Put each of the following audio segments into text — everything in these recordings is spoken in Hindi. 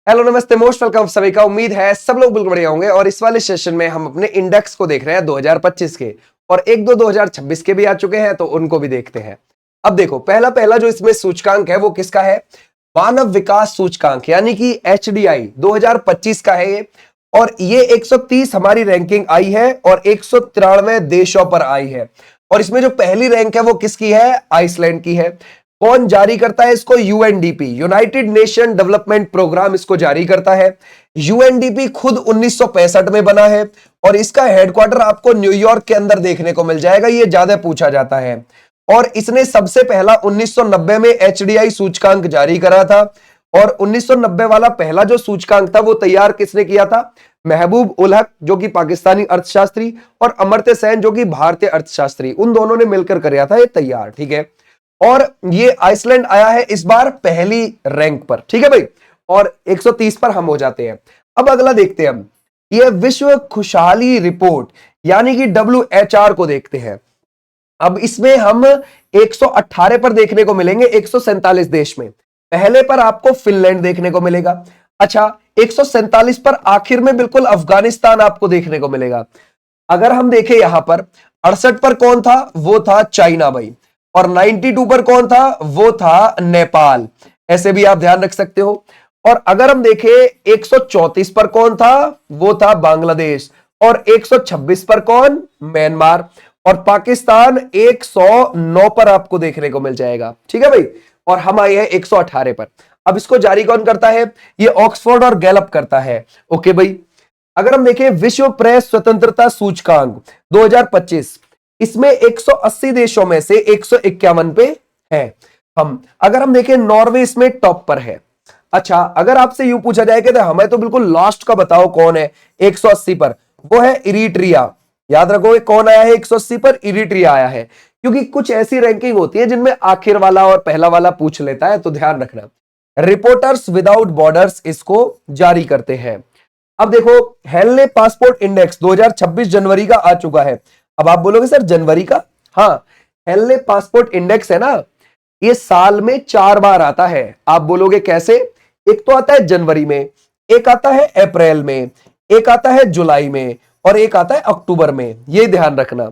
हेलो नमस्ते मोस्ट वेलकम सभी का। उम्मीद है सब लोग बिल्कुल बढ़िया होंगे और इस वाले सेशन में हम अपने इंडेक्स को देख रहे हैं 2025 के और एक दो 2026 के भी आ चुके हैं तो उनको भी देखते हैं। अब देखो पहला जो इसमें सूचकांक है वो किसका है? मानव विकास सूचकांक यानी कि HDI 2025 का है ये। और ये 130 हमारी रैंकिंग आई है और 193 देशों पर आई है। और इसमें जो पहली रैंक है वो किसकी है? आइसलैंड की है। कौन जारी करता है इसको? UNDP, United Nation Development Programme इसको जारी करता है। यूएनडीपी खुद 1965 में बना है और इसका हेडक्वार्टर आपको न्यूयॉर्क के अंदर देखने को मिल जाएगा। ये ज्यादा पूछा जाता है। और इसने सबसे पहला 1990 में एचडीआई सूचकांक जारी करा था। और 1990 वाला पहला जो सूचकांक था वो तैयार किसने किया था? महबूब उल हक जो कि पाकिस्तानी अर्थशास्त्री और अमर्त्य सेन जो कि भारतीय अर्थशास्त्री, उन दोनों ने मिलकर कराया था ये तैयार। ठीक है। और ये आइसलैंड आया है इस बार पहली रैंक पर। ठीक है भाई। और 130 पर हम हो जाते हैं। अब अगला देखते हैं हम, ये विश्व खुशहाली रिपोर्ट यानी कि WHR को देखते हैं। अब इसमें हम 118 पर देखने को मिलेंगे 147 देश में। पहले पर आपको फिनलैंड देखने को मिलेगा। अच्छा, 147 पर आखिर में बिल्कुल अफगानिस्तान आपको देखने को मिलेगा। अगर हम देखें यहां पर 68 पर कौन था? वो था चाइना भाई। और 92 पर कौन था? वो था नेपाल। ऐसे भी आप ध्यान रख सकते हो। और अगर हम देखें 134 पर कौन था? वो था बांग्लादेश। और 126 पर कौन? म्यांमार। और पाकिस्तान 109 पर आपको देखने को मिल जाएगा। ठीक है भाई। और हम आए हैं 118 पर। अब इसको जारी कौन करता है? ये ऑक्सफोर्ड और गैलप करता है। ओके भाई। अगर हम देखें विश्व प्रेस स्वतंत्रता सूचकांक 2025, इसमें 180 देशों में से 151 पे है हम। अगर हम देखें नॉर्वे इसमें टॉप पर है। अच्छा, अगर आपसे यूं पूछा जाए कि हमें तो बिल्कुल लास्ट का बताओ कौन है 180 पर, वो है इरिट्रिया। याद रखोगे कौन आया है 180 पर? इरिट्रिया आया है। क्योंकि कुछ ऐसी रैंकिंग होती है जिनमें आखिर वाला और पहला वाला पूछ लेता है, तो ध्यान रखना। रिपोर्टर्स विदाउट बॉर्डर्स इसको जारी करते हैं। अब देखो हेनले पासपोर्ट इंडेक्स 2026 जनवरी का आ चुका है। अब आप बोलोगे सर जनवरी का? हाँ, हेनले पासपोर्ट इंडेक्स है ना, ये साल में 4 बार आता है। आप बोलोगे कैसे? एक तो आता है जनवरी में, एक आता है अप्रैल में, एक आता है जुलाई में और एक आता है अक्टूबर में। ये ध्यान रखना।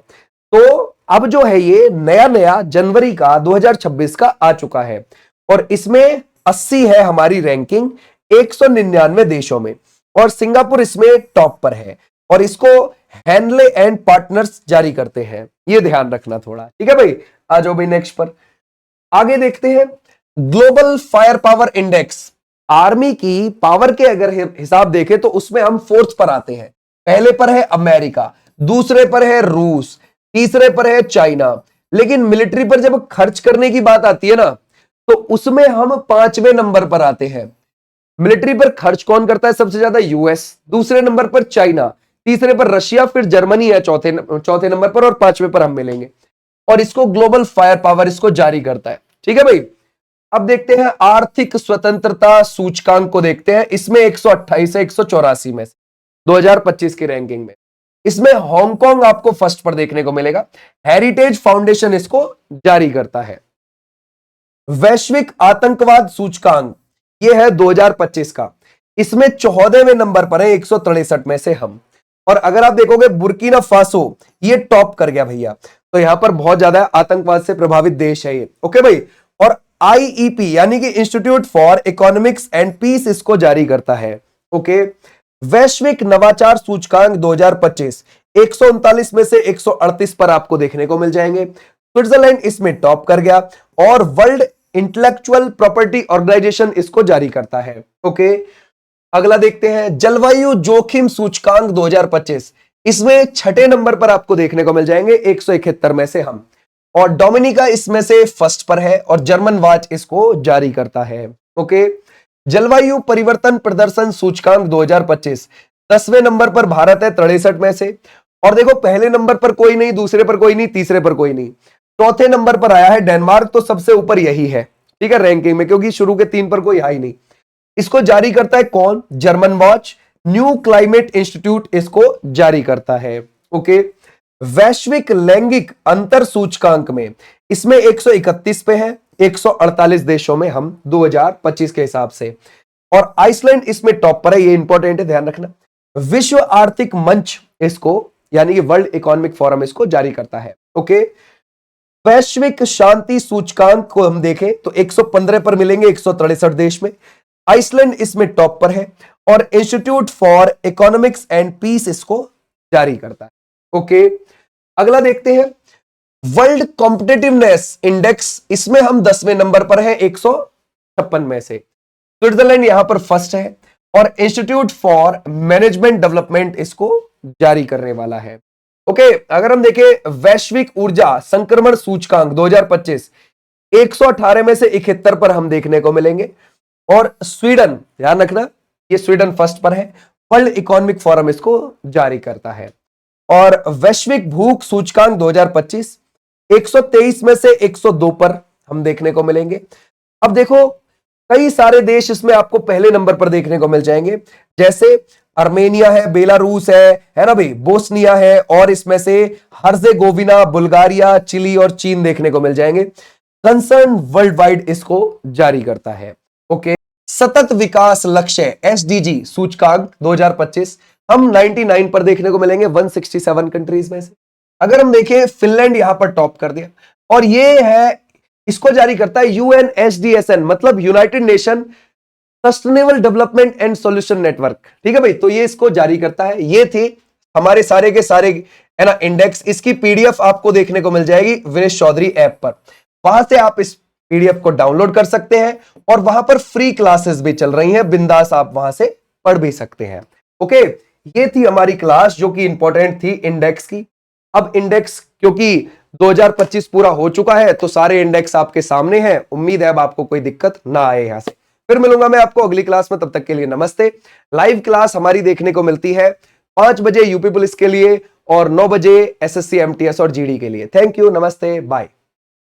तो अब जो है ये नया नया जनवरी का 2026 का आ चुका है और इसमें 80 है हमारी रैंकिंग 199 देशों में। और सिंगापुर इसमें टॉप पर है और इसको हेनले एंड पार्टनर्स जारी करते हैं। ये ध्यान रखना थोड़ा। ठीक है भाई। आ जाओ भाई नेक्स्ट पर। आगे देखते हैं global fire power index. Army की पावर के अगर हिसाब देखें तो उसमें हम 4th पर आते हैं। पहले पर है अमेरिका, दूसरे पर है रूस, तीसरे पर है चाइना। लेकिन मिलिट्री पर जब खर्च करने की बात आती है ना, तो उसमें हम 5वें नंबर पर आते हैं। मिलिट्री पर खर्च कौन करता है सबसे ज्यादा? यूएस, दूसरे नंबर पर चाइना, तीसरे पर रशिया, फिर जर्मनी है चौथे नंबर पर और 5वें पर हम मिलेंगे। और इसको ग्लोबल फायर पावर इसको जारी करता है। ठीक है भाई। अब देखते हैं आर्थिक स्वतंत्रता सूचकांक को देखते हैं। इसमें 128 है 184 में 2025 की रैंकिंग में। इसमें हांगकांग आपको फर्स्ट पर देखने को मिलेगा। हेरिटेज फाउंडेशन इसको जारी करता है। वैश्विक आतंकवाद सूचकांक ये है 2025 का। इसमें 14वें नंबर पर है 163 में से हम। और अगर आप देखोगे बुर्किना फासो ये टॉप कर गया भैया। तो यहां पर बहुत ज्यादा आतंकवाद से प्रभावित देश है ये। ओके भाई। और आईईपी यानी कि Institute for Economics and Peace इसको जारी करता है। ओके। वैश्विक नवाचार सूचकांक 2025 139 में से 138 पर आपको देखने को मिल जाएंगे। स्विट्जरलैंड इसमें टॉप कर गया और वर्ल्ड इंटेलेक्चुअल प्रॉपर्टी ऑर्गेनाइजेशन इसको जारी करता है। ओके। अगला देखते हैं जलवायु जोखिम सूचकांक 2025। इसमें 6ठे नंबर पर आपको देखने को मिल जाएंगे 171 में से हम। और डोमिनिका इसमें से फर्स्ट पर है और जर्मन वॉच इसको जारी करता है। ओके। जलवायु परिवर्तन प्रदर्शन सूचकांक 2025 10वें नंबर पर भारत है 63 में से। और देखो पहले नंबर पर कोई नहीं, दूसरे पर कोई नहीं, तीसरे पर कोई नहीं, चौथे नंबर पर आया है डेनमार्क। तो सबसे ऊपर यही है। ठीक है रैंकिंग में, क्योंकि शुरू के 3 पर कोई है ही नहीं। इसको जारी करता है कौन? German watch. New climate institute इसको जारी करता है। ओके। वैश्विक लैंगिक अंतर सूचकांक में इसमें 131 पे है 148 देशों में हम 2025 के हिसाब से। और आइसलैंड इसमें टॉप पर है, ये इंपॉर्टेंट है, ध्यान रखना। विश्व आर्थिक मंच इसको यानी कि वर्ल्ड इकोनॉमिक फोरम इसको जारी करता है। ओके, वैश्विक शांति सूचकांक को हम देखें तो 115 पर मिलेंगे 163 देश में। आइसलैंड इसमें टॉप पर है और Institute for Economics and Peace इसको जारी करता है। ओके, अगला देखते हैं वर्ल्ड कॉम्पिटिटिवनेस इंडेक्स, इसमें हम 10वें नंबर पर हैं 156 में से। स्विट्जरलैंड यहां पर फर्स्ट है और इंस्टीट्यूट फॉर मैनेजमेंट डेवलपमेंट इसको जारी करने वाला है। ओके, अगर हम देखें वैश्विक ऊर्जा संक्रमण सूचकांक 2025 118 में से 71 पर हम देखने को मिलेंगे और स्वीडन, ध्यान रखना ये स्वीडन फर्स्ट पर है, वर्ल्ड इकोनॉमिक फोरम इसको जारी करता है। और वैश्विक भूख सूचकांक 2025 123 में से 102 पर हम देखने को मिलेंगे। अब देखो कई सारे देश इसमें आपको पहले नंबर पर देखने को मिल जाएंगे, जैसे अर्मेनिया है, बेलारूस है ना भाई, बोस्निया है, और इसमें से हर्जेगोविना, बुल्गारिया, चिली और चीन देखने को मिल जाएंगे। कंसर्न वर्ल्ड वाइड इसको जारी करता है। ओके, सतत विकास लक्ष्य एसडीजी सूचकांक 2025 हम 99 पर देखने को मिलेंगे 167 कंट्रीज में से। अगर हम देखें फिनलैंड यहां पर टॉप कर दिया और ये है, इसको जारी करता है यूएनएसडीएसएन, मतलब United nation sustainable development and solution network. ठीक है भाई, तो ये इसको जारी करता है। ये थी हमारे सारे के सारे है ना इंडेक्स। इसकी पीडीएफ आपको देखने को मिल जाएगी विनेश चौधरी ऐप पर, वहां से आप इस पीडीएफ को डाउनलोड कर सकते हैं और वहां पर फ्री क्लासेस भी चल रही हैं, बिंदास आप वहां से पढ़ भी सकते हैं। ओके, ये थी हमारी क्लास जो कि इंपॉर्टेंट थी इंडेक्स की। अब इंडेक्स क्योंकि 2025 पूरा हो चुका है तो सारे इंडेक्स आपके सामने हैं, उम्मीद है अब आपको कोई दिक्कत ना आए। यहां से फिर मिलूंगा मैं आपको अगली क्लास में, तब तक के लिए नमस्ते। लाइव क्लास हमारी देखने को मिलती है 5 बजे यूपी पुलिस के लिए और 9 बजे एसएससी एमटीएस और जीडी के लिए। थैंक यू, नमस्ते, बाय।